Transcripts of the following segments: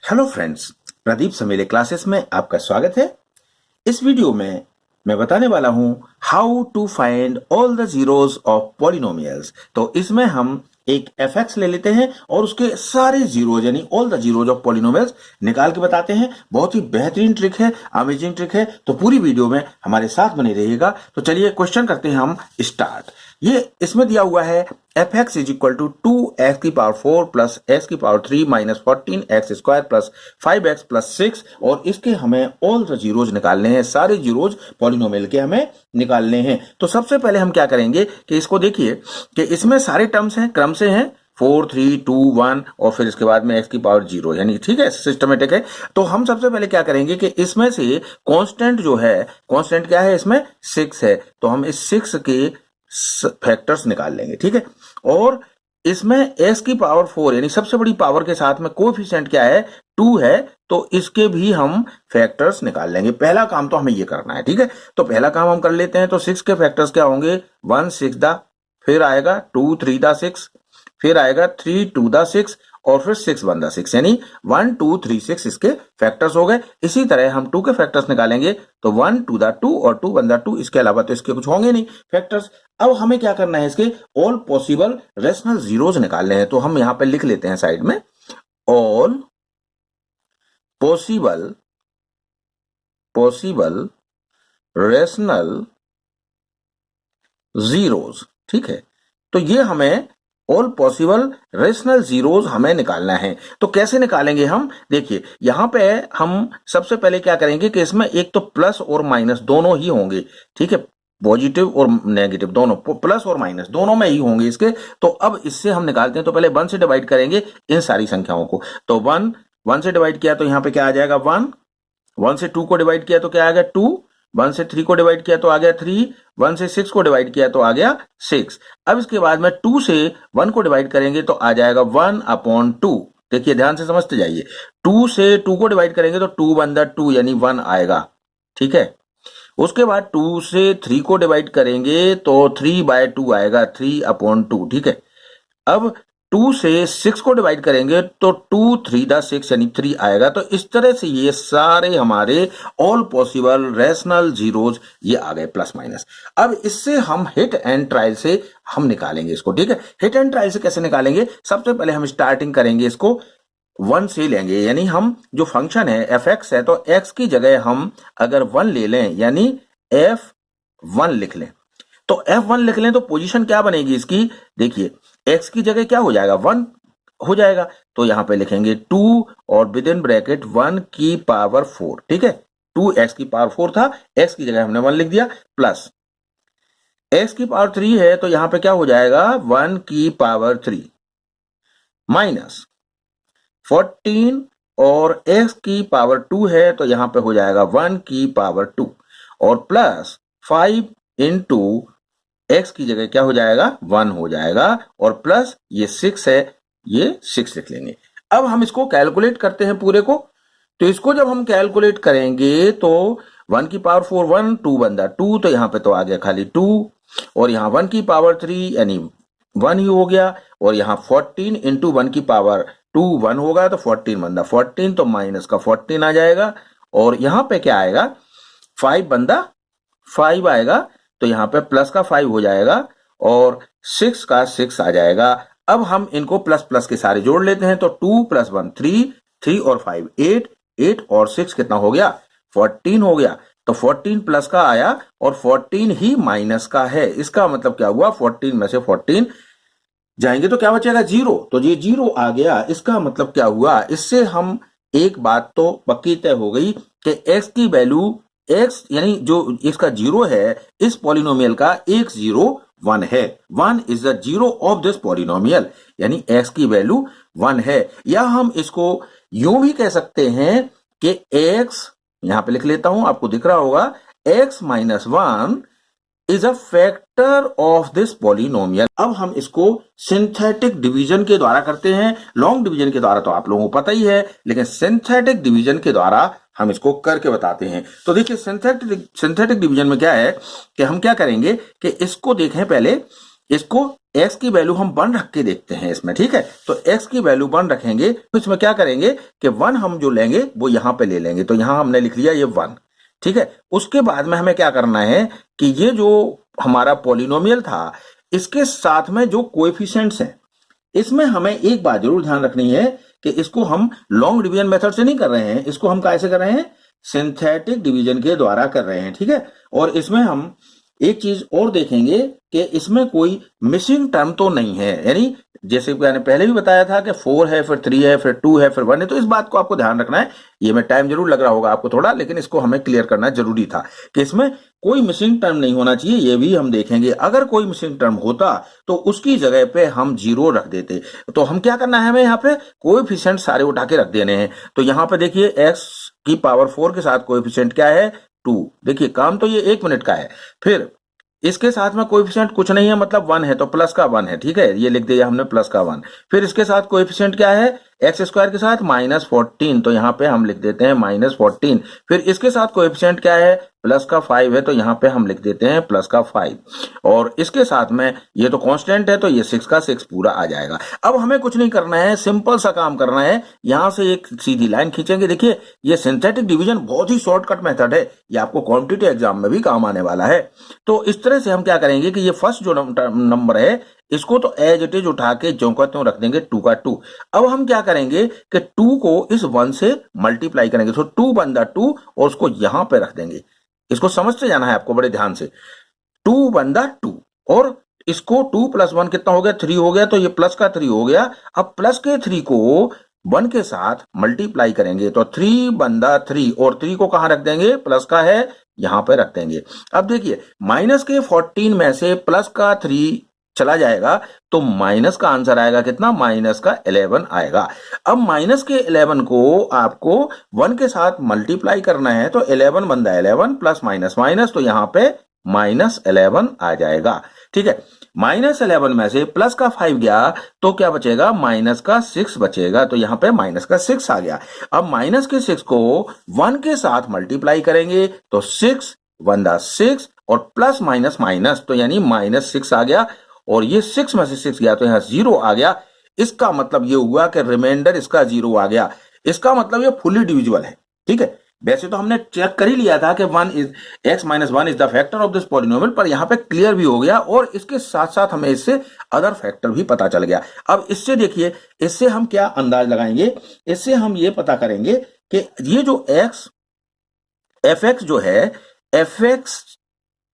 Hello friends, Pradeep समेले classes में आपका स्वागत है। इस वीडियो में मैं बताने वाला हूं how to find all the zeros of polynomials. तो इसमें हम एक fx ले लेते हैं और उसके सारे जीरोज यानी all the zeros of polynomials निकाल के बताते हैं। बहुत ही बेहतरीन ट्रिक है, अमेजिंग ट्रिक है। तो पूरी वीडियो में हमारे साथ बने रहिएगा। तो चलिए क्वेश्चन करते हैं हम स्टार्ट। ये इसमें दिया हुआ है fx is equal to 2x की पावर 4 प्लस x की power 3 minus 14x square plus 5x plus 6 और इसके हमें ऑल द जीरोज निकालने हैं। सारे जीरोज पॉलिनोमियल के हमें निकालने हैं। तो सबसे पहले हम क्या करेंगे कि इसको देखिए कि इसमें सारे टर्म्स हैं, क्रम से हैं 4 3 2 1 और फिर इसके बाद में x की पावर 0 यानी ठीक है, सिस्टमेटिक है। तो हम सबसे पहले क्या करेंगे कि इसमें से कांस्टेंट जो है, कांस्टेंट क्या है इसमें 6 है, तो हम इस 6 के फैक्टर्स निकाल लेंगे। ठीक है, और इसमें s की पावर 4 यानी सबसे बड़ी पावर के साथ में कोएफिशिएंट क्या है 2 है, तो इसके भी हम फैक्टर्स निकाल लेंगे। पहला काम तो हमें ये करना है। ठीक है, तो पहला काम हम कर लेते हैं। तो 6 के फैक्टर्स क्या होंगे 1 6 दा, फिर आएगा 2 3 दा 6, फिर आएगा 3 2 दा 6 और फिर 6 1 दा 6 यानी 1 2 3 6 इसके फैक्टर्स हो गए। इसी तरह हम 2 के फैक्टर्स निकालेंगे तो 1 2 दा 2 और 2 1 दा 2, इसके अलावा तो इसके कुछ होंगे नहीं फैक्टर्स। अब हमें क्या करना है, इसके ऑल पॉसिबल रेशनल जीरोज निकालने हैं। तो हम यहां पे लिख लेते हैं साइड में ऑल पॉसिबल रेशनल जीरोज। ठीक है, तो ये हमें ऑल पॉसिबल रेशनल जीरोज हमें निकालना है। तो कैसे निकालेंगे हम, देखिए यहां पे हम सबसे पहले क्या करेंगे कि इसमें एक तो प्लस और माइनस दोनों ही होंगे। ठीक है, पॉजिटिव और नेगेटिव दोनों, प्लस और माइनस दोनों में ही होंगे इसके। तो अब इससे हम निकालते हैं। तो पहले 1 से डिवाइड करेंगे इन सारी संख्याओं को। तो 1 से डिवाइड किया तो यहां पे क्या आ जाएगा 1, 1 से 2 को डिवाइड किया तो क्या आ गया 2, 1 से 3 को डिवाइड किया तो आ गया 3, 1 से 6 को डिवाइड किया तो आ गया 6। अब इसके बाद में 2 से 1 को डिवाइड करेंगे तो आ जाएगा 1/2। देखिए ध्यान से समझते जाइए, 2 से 2 को डिवाइड करेंगे तो 2 1 2 यानी 1 आएगा। ठीक है, उसके बाद 2 से 3 को डिवाइड करेंगे तो 3/2 आएगा, 3/2। ठीक है, अब 2 से 6 को डिवाइड करेंगे तो 2 3 दा 6 यानी 3 आएगा। तो इस तरह से ये सारे हमारे ऑल पॉसिबल रेशनल जीरोज ये आ गए प्लस माइनस। अब इससे हम हिट एंड ट्रायल से हम निकालेंगे इसको। ठीक है, हिट एंड ट्रायल से कैसे निकालेंगे, सबसे पहले हम स्टार्टिंग करेंगे इसको 1 से लेंगे, यानी हम जो फंक्शन है fx है तो x की जगह हम अगर 1 ले लें यानी f1 लिख लें। तो f1 लिख लें तो पोजीशन क्या बनेगी इसकी, देखिए x की जगह क्या हो जाएगा 1 हो जाएगा। तो यहां पे लिखेंगे 2 और विद इन ब्रैकेट 1 की पावर 4। ठीक है, 2x की पावर 4 था, x की जगह हमने 1 लिख दिया, प्लस x की पावर 3 है तो यहां पे क्या हो जाएगा 1 की पावर 3 माइनस 14 और x की पावर 2 है तो यहां पे हो जाएगा 1 की पावर 2 और प्लस 5 इंटू x की जगह क्या हो जाएगा 1 हो जाएगा और प्लस ये 6 है, ये 6 लिख लेंगे। अब हम इसको कैलकुलेट करते हैं पूरे को। तो इसको जब हम कैलकुलेट करेंगे तो 1 की पावर 4 1, 2 1 2, तो यहां पे तो आ गया खाली 2 और यहां 1 की पावर 3 यानी 1 ही हो गया और यहां 14 इंटू 1 की पावर 2 1 होगा तो 14 बंदा 14, तो माइनस का 14 आ जाएगा और यहां पे क्या आएगा 5 बंदा 5 आएगा तो यहां पे प्लस का 5 हो जाएगा और 6 का 6 आ जाएगा। अब हम इनको प्लस प्लस के सारे जोड़ लेते हैं तो 2 + 1 3, 3 और 5 8, 8 और 6 कितना हो गया 14 हो गया। तो 14 प्लस का आया और 14 ही माइनस का है। इसका मतलब क्या हुआ 14 में से 14 जाएंगे तो क्या बचेगा 0, तो ये 0 आ गया। इसका मतलब क्या हुआ, इससे हम एक बात तो पक्की तय हो गई कि x की वैल्यू x यानी जो इसका 0 है इस पॉलिनोमियल का 1 0 1 है। 1 is the 0 of this polynomial, यानी x की वैल्यू 1 है। या हम इसको यूं भी कह सकते हैं कि x, यहां पे लिख लेता हूं आपको दिख रहा होगा, x - 1 is a factor of this polynomial. अब हम इसको सिंथेटिक डिवीजन के द्वारा करते हैं। लॉन्ग डिवीजन के द्वारा तो आप लोगों को पता ही है, लेकिन सिंथेटिक डिवीजन के द्वारा हम इसको करके बताते हैं। तो देखिए सिंथेटिक डिवीजन में क्या है कि हम क्या करेंगे कि इसको देखें, पहले इसको x की वैल्यू हम 1 रख के देखते हैं इसमें, ठीक है। तो x की वैल्यू 1 रखेंगे तो इसमें क्या करेंगे कि 1 हम जो लेंगे वो यहां पे ले लेंगे, तो यहां हमने लिख लिया ये 1, ठीक है। उसके बाद में हमें क्या करना है कि ये जो हमारा पॉलिनोमियल था इसके साथ में जो कोएफिशिएंट्स हैं इसमें हमें एक बात जरूर ध्यान रखनी है कि इसको हम लॉन्ग डिवीजन मेथड से नहीं कर रहे हैं, इसको हम कैसे कर रहे हैं, सिंथेटिक डिवीजन के द्वारा कर रहे हैं, ठीक है। और इसमें हम एक चीज और देखेंगे कि इसमें कोई मिसिंग टर्म तो नहीं है, यानी जैसे मैंने पहले भी बताया था कि 4 है, फिर 3 है, फिर 2 है, फिर 1 है, तो इस बात को आपको ध्यान रखना है। ये में टाइम जरूर लग रहा होगा आपको थोड़ा, लेकिन इसको हमें क्लियर करना जरूरी था कि इसमें कोई मिसिंग टर्म नहीं होना चाहिए, ये भी हम देखेंगे। अगर कोई मिसिंग टर्म होता तो उसकी जगह पे हम 0 रख देते। तो हम क्या करना है, हमें यहाँ पे कोएफिशिएंट सारे उठा के रख देने हैं। तो यहाँ पे देखिए x की पावर 4 के साथ कोएफिशिएंट क्या है, 2। देखिए काम तो ये 1 मिनट का है। फिर इसके साथ में कोएफिशिएंट कुछ नहीं है, मतलब 1 है, तो प्लस का 1 है, ठीक है, ये लिख दिया हमने प्लस का 1। फिर इसके साथ कोएफिशिएंट क्या है, एक्स स्क्वायर के साथ -14, तो यहाँ पे हम लिख देते हैं -14। फिर इसके साथ कोएफिशिएंट क्या है, प्लस का 5 है, तो यहाँ पे हम लिख देते हैं प्लस का 5। और इसके साथ में ये तो कांस्टेंट है, तो ये 6 का 6 पूरा आ जाएगा। अब हमें कुछ नहीं करना है, सिंपल सा काम करना है, यहाँ से एक सीधी लाइन खींचेंगे। देखिए ये सिंथेटिक डिवीजन बहुत ही शॉर्टकट मेथड है, ये आपको क्वांटिटी एग्जाम में भी काम आने वाला है। तो इस तरह से हम क्या करेंगे कि ये फर्स्ट जो नंबर है इसको तो एज इट इज उठा के ज्यों का त्यों रख देंगे 2 का 2। अब हम क्या करेंगे कि 2 को इस 1 से मल्टीप्लाई करेंगे, तो 2 बंदा 2 और उसको यहां पे रख देंगे। इसको समझते जाना है आपको बड़े ध्यान से, 2 बंदा 2 और इसको 2 + 1 कितना हो गया, 3 हो गया, तो ये प्लस का 3 हो गया। अब प्लस के 3 को 1 के साथ मल्टीप्लाई करेंगे तो 3 बंदा 3 और 3 को कहां रख देंगे, प्लस का है यहां पे रख देंगे। अब देखिए माइनस के 14 में से प्लस का 3 चला जाएगा तो माइनस का आंसर आएगा कितना, माइनस का 11 आएगा। अब माइनस के 11 को आपको 1 के साथ मल्टीप्लाई करना है, तो 11 बंदा 11 प्लस माइनस माइनस, तो यहां पे -11 आ जाएगा, ठीक है। -11 में से प्लस का 5 गया तो क्या बचेगा, माइनस का 6 बचेगा, तो यहां पे माइनस का 6 आ गया। अब माइनस के 6 को 1 के साथ मल्टीप्लाई करेंगे तो 6 बंदा 6 और प्लस माइनस माइनस, तो यानी -6 आ गया। और ये 6 में से 6 गया तो यहां 0 आ गया। इसका मतलब ये हुआ कि रिमाइंडर इसका 0 आ गया। इसका मतलब ये फुली डिविजिबल है, ठीक है। वैसे तो हमने चेक कर ही लिया था कि x - 1 is the factor of this polynomial, पर यहां पे क्लियर भी हो गया और इसके साथ साथ हमें इससे अदर फैक्टर भी पता चल गया। अब इससे देखिए, इससे हम क्या अंदाज लगाएंगे, इससे हम ये पता करेंगे कि ये जो fx जो है, fx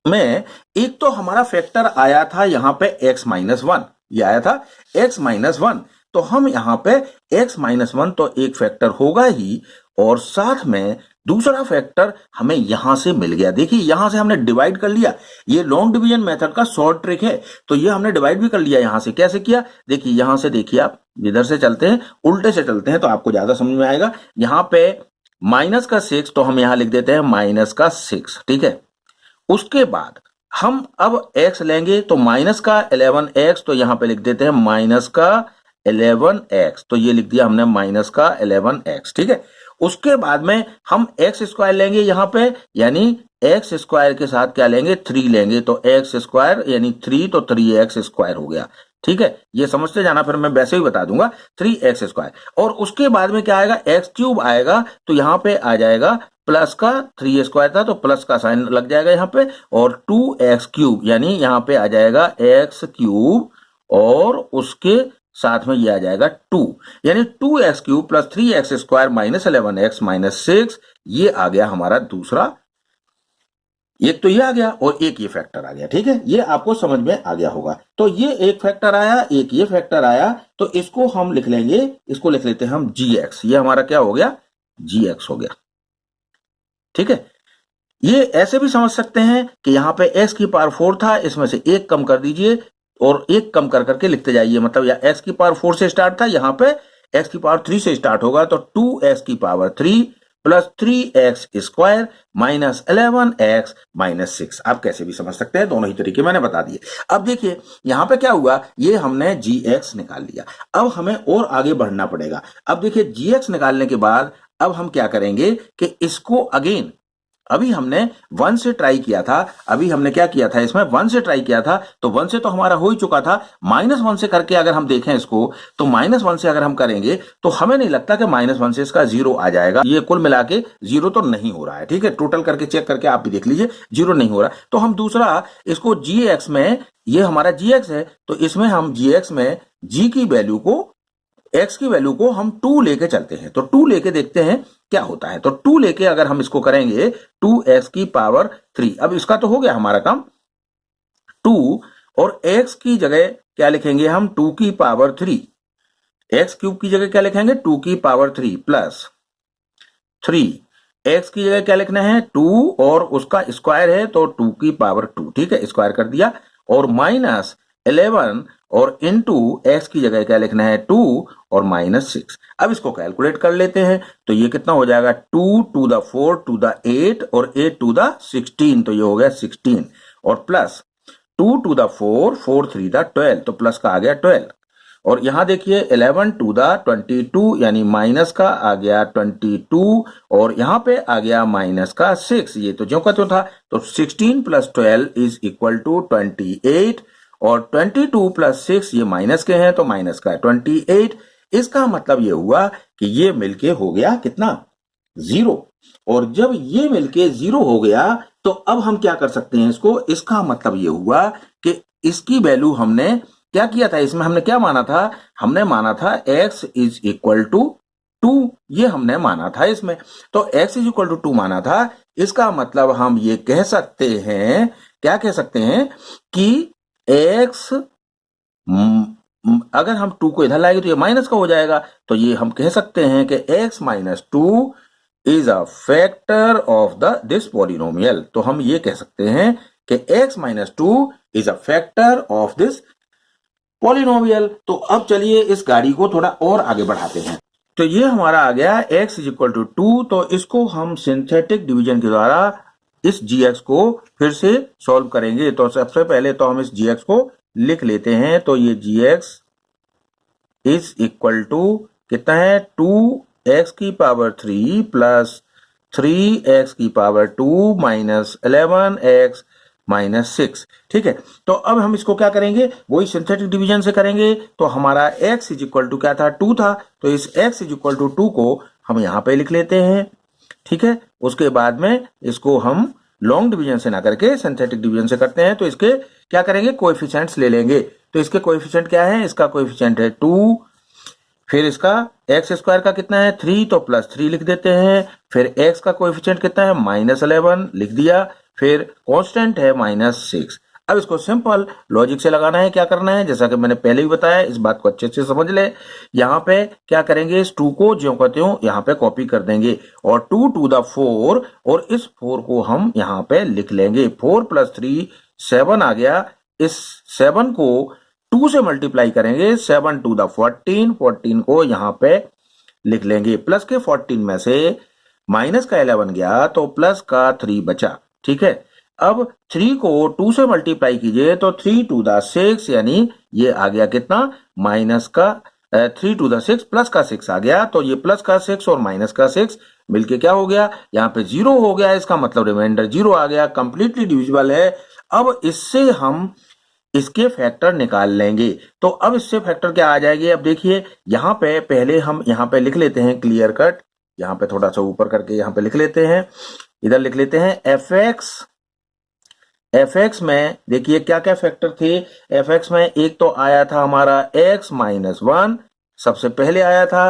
में एक तो हमारा फैक्टर आया था यहां पे x - 1, ये आया था x - 1, तो हम यहां पे x - 1 तो एक फैक्टर होगा ही, और साथ में दूसरा फैक्टर हमें यहां से मिल गया। देखिए यहां से हमने डिवाइड कर लिया, ये लॉन्ग डिवीजन मेथड का शॉर्ट ट्रिक है, तो ये हमने डिवाइड भी कर लिया। यहां से कैसे किया, देखिए यहां से, देखिए आप इधर से चलते हैं, उल्टे से चलते हैं तो आपको ज्यादा समझ में आएगा। यहां पे माइनस का 6 तो हम यहां लिख देते हैं माइनस का 6, ठीक है। उसके बाद हम अब x लेंगे तो माइनस का 11x, तो यहां पे लिख देते हैं माइनस का 11x, तो ये लिख दिया हमने माइनस का 11x, ठीक है। उसके बाद में हम एक्स स्क्वायर लेंगे यहां पे, यानी एक्स स्क्वायर के साथ क्या लेंगे, 3 लेंगे, तो एक्स स्क्वायर यानी 3, तो 3x स्क्वायर हो गया, ठीक है। ये समझते जाना, फिर मैं वैसे ही बता दूंगा 3x स्क्वायर। और उसके बाद में क्या आएगा, x³ आएगा, तो यहां पे आ जाएगा प्लस का 3 स्क्वायर था तो प्लस का साइन लग जाएगा यहाँ पे, और 2x³ यानी यहाँ पे आ जाएगा x³ और उसके साथ में ये आ जाएगा 2, यानी 2x³ + 3x स्क्वायर -11x -6, ये आ गया हमारा दूसरा। एक तो ये आ गया और एक ये फैक्टर आ गया, ठीक है। ये आपको समझ में आ गया होगा। तो ये एक फैक्टर आया, एक ये फैक्टर आया, तो इसको हम लिख लेंगे, इसको लिख लेते हैं हम gx। ये हमारा क्या हो गया, gx हो गया, ठीक है। ये ऐसे भी समझ सकते हैं कि यहाँ पे x की पावर 4 था, इसमें से एक कम कर दीजिए और एक कम कर करके लिखते जाइए, मतलब या x की पावर 4 से स्टार्ट था, यहाँ पे x की पावर 3 से स्टार्ट होगा, तो 2x की पावर 3 + 3x स्क्वायर -11x -6। आप कैसे भी समझ सकते हैं, दोनों ही तरीके मैंने बता दिए। अब देखिए यहाँ पे क्या हुआ, ये हमने gx निकाल लिया। अब हमें और आगे बढ़ना पड़ेगा। अब देखिए gx निकालने के बाद अब हम क्या करेंगे कि इसको अगेन अभी हमने 1 से ट्राई किया था, अभी हमने क्या किया था इसमें 1 से ट्राई किया था, तो 1 से तो हमारा हो ही चुका था। -1 से करके अगर हम देखें इसको, तो -1 से अगर हम करेंगे तो हमें नहीं लगता कि -1 से इसका 0 आ जाएगा। ये कुल मिला के 0 तो नहीं हो रहा है, ठीक है, टोटल करके चेक करके आप भी देख लीजिए 0 नहीं हो रहा। तो हम दूसरा इसको gx में, ये हमारा gx है, तो इसमें हम gx में g की वैल्यू को, x की वैल्यू को हम 2 लेके चलते हैं। तो 2 लेके देखते हैं क्या होता है। तो 2 लेके अगर हम इसको करेंगे 2x की पावर 3, अब इसका तो हो गया हमारा काम 2, और x की जगह क्या लिखेंगे हम 2 की पावर 3, x क्यूब की जगह क्या लिखेंगे 2 की पावर 3 प्लस 3, x की जगह क्या लिखना है 2 और उसका स्क्वायर है तो 2 की पावर 2, ठीक है, स्क्वायर कर दिया, और -11 और इनटू x की जगह क्या लिखना है 2 और -6। अब इसको कैलकुलेट कर लेते हैं, तो ये कितना हो जाएगा 2 to the 4 to the 8 और 8 to the 16, तो ये हो गया 16, और प्लस 2 to the 4, 4 3 the 12, तो प्लस का आ गया 12, और यहां देखिए 11 to the 22 यानी माइनस का आ गया 22, और यहां पे आ गया माइनस का 6, ये तो जो का तो था। तो 16 + 12 इज इक्वल टू 28, और 22 + 6 ये माइनस के हैं तो माइनस का 28। इसका मतलब ये हुआ कि ये मिलके हो गया कितना 0, और जब ये मिलके 0 हो गया तो अब हम क्या कर सकते हैं इसको, इसका मतलब ये हुआ कि इसकी वैल्यू हमने क्या किया था, इसमें हमने क्या माना था, हमने माना था x इज इक्वल टू 2, ये हमने माना था इसमें। तो x इज इक्वल टू 2 माना था, इसका मतलब हम ये कह सकते हैं, क्या कह सकते हैं कि x, अगर हम 2 को इधर लाएंगे तो ये माइनस का हो जाएगा, तो ये हम कह सकते हैं कि x - 2 is a factor of this polynomial. तो हम ये कह सकते हैं कि x - 2 is a factor of this polynomial. तो अब चलिए इस गाड़ी को थोड़ा और आगे बढ़ाते हैं। तो ये हमारा आ गया x = 2, तो इसको हम सिंथेटिक डिवीजन के द्वारा इस gx को फिर से सॉल्व करेंगे। तो सबसे पहले तो हम इस gx को लिख लेते हैं, तो ये gx इज इक्वल टू कितना है 2x की पावर 3 प्लस 3x की पावर 2 माइनस 11x माइनस 6, ठीक है। तो अब हम इसको क्या करेंगे, वही सिंथेटिक डिवीजन से करेंगे। तो हमारा x इज इक्वल टू क्या था 2 था, तो इस x इज इक्वल टू 2 को हम यहाँ पे लिख लेते हैं, ठीक है। उसके बाद में इसको हम लॉन्ग डिवीजन से ना करके सिंथेटिक डिवीजन से करते हैं। तो इसके क्या करेंगे, कोएफिशिएंट्स ले लेंगे। तो इसके कोएफिशिएंट क्या है, इसका कोएफिशिएंट है 2, फिर इसका एक्स स्क्वायर का कितना है 3, तो +3 लिख देते हैं। फिर x का कोएफिशिएंट कितना है -11 लिख दिया, फिर कांस्टेंट है -6। अब इसको सिंपल लॉजिक से लगाना है, क्या करना है, जैसा कि मैंने पहले ही बताया, इस बात को अच्छे से समझ ले। यहाँ पे क्या करेंगे, इस 2 को ज्यों कहते हो यहाँ पे कॉपी कर देंगे, और 2 to the 4, और इस 4 को हम यहाँ पे लिख लेंगे। 4 + 3 7 आ गया, इस 7 को 2 से मल्टीप्लाई करेंगे, 7 to the 14, 14 को यहाँ पे लिख लेंगे। प्लस के 14 में से माइनस का 11 गया तो प्लस का 3 बचा, ठीक है। अब 3 को 2 से मल्टीप्लाई कीजिए तो 3 to the 6, यानी ये आ गया कितना माइनस का 3 to the 6 प्लस का 6 आ गया। तो ये प्लस का 6 और माइनस का 6 मिलके क्या हो गया, यहाँ पे 0 हो गया, इसका मतलब रिमाइंडर 0 आ गया, कंप्लीटली डिविजिबल है। अब इससे हम इसके फैक्टर निकाल लेंगे। तो अब इससे फैक्टर क्या आ जाएगी, अब देखिए यहाँ पे पहले हम यहाँ पे लिख लेते हैं क्लियर कट, यहाँ पे थोड़ा सा ऊपर करके यहाँ पे लिख लेते हैं, इधर लिख लेते हैं fx में देखिए क्या क्या फैक्टर थे। fx में एक तो आया था हमारा x - 1, सबसे पहले आया था,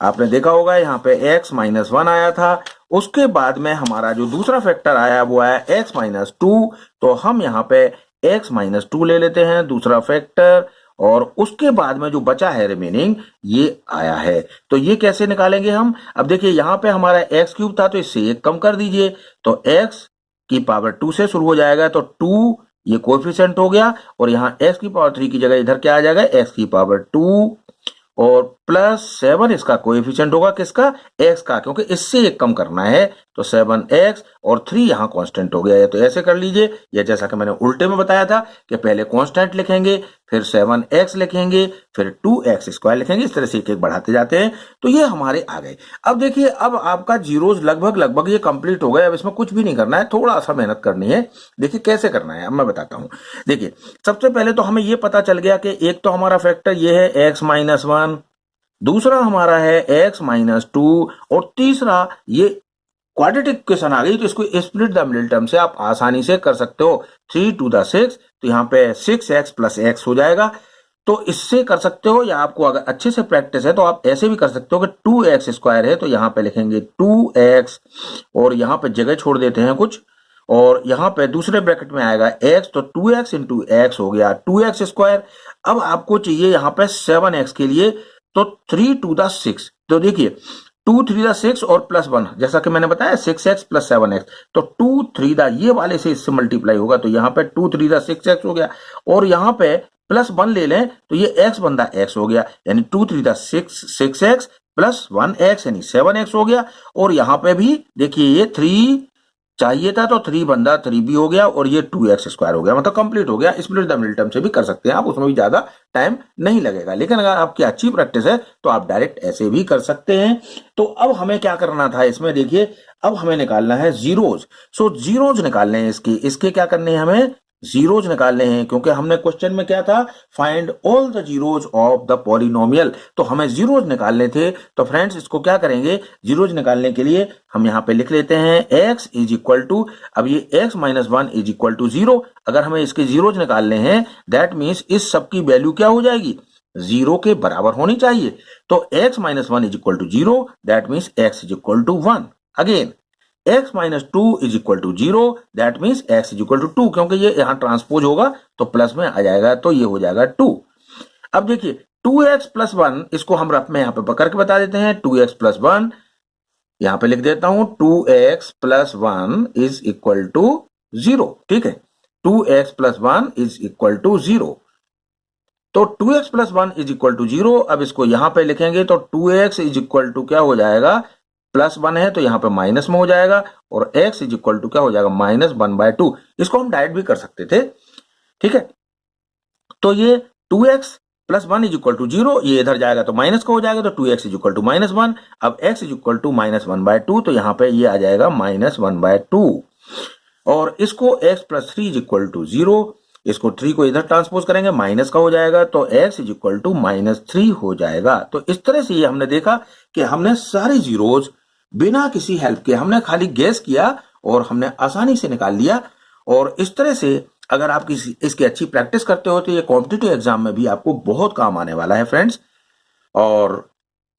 आपने देखा होगा यहाँ पे x - 1 आया था। उसके बाद में हमारा जो दूसरा फैक्टर आया वो आया x - 2, तो हम यहाँ पे x - 2 ले लेते हैं दूसरा फैक्टर, और उसके बाद में जो बचा है रिमेनिंग ये आया है। तो ये कैसे निकालेंगे हम, अब देखिए यहाँ पे हमारा x³ था, तो इससे 1 कम कर दीजिए, तो x की पावर 2 से शुरू हो जाएगा, तो 2 ये कोएफिशिएंट हो गया, और यहाँ x की पावर 3 की जगह इधर क्या आ जाएगा x की पावर 2, और प्लस 7 इसका कोएफिशिएंट होगा किसका, x का, क्योंकि इससे एक कम करना है तो 7x और 3 यहाँ कांस्टेंट हो गया है। तो ऐसे कर लीजिए, या जैसा कि मैंने उल्टे में बताया था कि पहले कांस्टेंट लिखेंगे, फिर 7x लिखेंगे, फिर 2x स्क्वायर लिखेंगे, इस तरह से एक एक बढ़ाते जाते हैं। तो ये हमारे आ गए। अब देखिए, अब आपका जीरोज लगभग ये कंप्लीट हो गए। अब इसमें कुछ भी नहीं करना है, थोड़ा सा मेहनत करनी है। देखिए कैसे करना है, अब मैं बताता हूं। देखिए सबसे पहले तो हमें ये पता चल गया कि एक तो हमारा फैक्टर ये है x-1, दूसरा हमारा है x-2 और तीसरा ये क्वाड्रेटिक इक्वेशन आ गई, तो इसको स्प्लिट द मिडिल टर्म से आप आसानी से कर सकते हो। 3 to the 6, तो यहाँ पे 6x प्लस x हो जाएगा। तो इससे कर सकते हो, या आपको अगर अच्छे से प्रैक्टिस है तो आप ऐसे भी कर सकते हो कि 2x स्क्वायर है तो यहाँ पे लिखेंगे 2x और यहाँ पे जगह छोड़ देते हैं कुछ, और यहाँ पे दूसरे ब्रैकेट में आएगा x, तो 2x इंटू x हो गया 2x स्क्वायर। अब आपको चाहिए यहाँ पे 7x के लिए, तो 3 to the 6, तो देखिए 2 3 the 6 और प्लस 1, जैसा कि मैंने बताया 6x प्लस 7x, तो 2 3 the ये वाले से इससे मल्टीप्लाई होगा, तो यहाँ पे 2 3 the 6x हो गया, और यहाँ पे प्लस 1 ले लें तो ये x बंदा x हो गया, यानी 2 3 the 6x प्लस 1x यानी 7x हो गया। और यहाँ पे भी देखिए ये 3 चाहिए था तो 3 बंदा 3 भी हो गया, और ये 2x स्क्वायर हो गया, मतलब कंप्लीट हो गया। स्प्लिट द मिडिल टर्म से भी कर सकते हैं आप, उसमें भी ज्यादा टाइम नहीं लगेगा। लेकिन अगर आपकी अच्छी प्रैक्टिस है तो आप डायरेक्ट ऐसे भी कर सकते हैं। तो अब हमें क्या करना था इसमें, देखिए अब हमें निकालना है जीरोज। सो जीरोज निकालने हैं इसके क्या करने हैं, हमें जीरोज निकालने हैं, क्योंकि हमने क्वेश्चन में क्या था, find all the zeros of the polynomial, तो हमें जीरोज निकालने थे। तो फ्रेंड्स इसको क्या करेंगे, जीरोज निकालने के लिए हम यहाँ पे लिख लेते हैं x इज इक्वल टू, अब ये x-1 इज इक्वल टू 0। अगर हमें इसके जीरोज निकालने हैं दैट मीन्स इस सब की वैल्यू क्या हो जाएगी, 0 के बराबर होनी चाहिए। तो x-1 is equal to 0, that means x is equal to 1। Again x-2 is equal to 0, that means x is equal to 2, क्योंकि ये यहाँ ट्रांसपोज होगा तो प्लस में आ जाएगा, तो ये हो जाएगा 2। अब देखिए 2x प्लस 1, इसको हम रफ में यहाँ पे पकड़ के बता देते हैं। 2x प्लस 1 यहाँ पे लिख देता हूं, 2x plus 1 is equal to 0, ठीक है। 2x plus 1 is equal to 0, तो 2x plus 1 is equal to 0। अब इसको यहाँ पे लिखेंगे तो 2x इज इक्वल टू क्या हो जाएगा, प्लस 1 है तो यहाँ पे माइनस में हो जाएगा, और x इज इक्वल टू क्या हो जाएगा, -1/2। इसको हम डायरेक्ट भी कर सकते थे, ठीक है। तो ये 2x plus 1 is equal to 0, ये इधर जाएगा तो माइनस का हो जाएगा, तो 2x इज इक्वल टू -1। अब x इज इक्वल टू -1/2, तो यहाँ पे ये आ जाएगा -1/2, और इसको x plus 3 is equal to 0, इसको 3 को इधर ट्रांसपोज करेंगे, माइनस का हो जाएगा, तो x इज इक्वल टू -3 हो जाएगा। तो इस तरह से ये हमने देखा कि हमने सारे जीरोज बिना किसी हेल्प के, हमने खाली गेस किया और हमने आसानी से निकाल लिया। और इस तरह से अगर आप इसकी अच्छी प्रैक्टिस करते हो तो ये कॉम्पिटिटिव एग्जाम में भी आपको बहुत काम आने वाला है फ्रेंड्स। और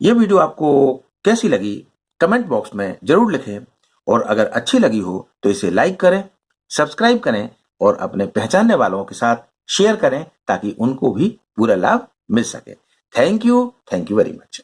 ये वीडियो आपको कैसी लगी कमेंट बॉक्स में जरूर लिखें, और अगर अच्छी लगी हो तो इसे लाइक करें, सब्सक्राइब करें और अपने पहचानने वालों के साथ शेयर करें ताकि उनको भी पूरा लाभ मिल सके। Thank you very much.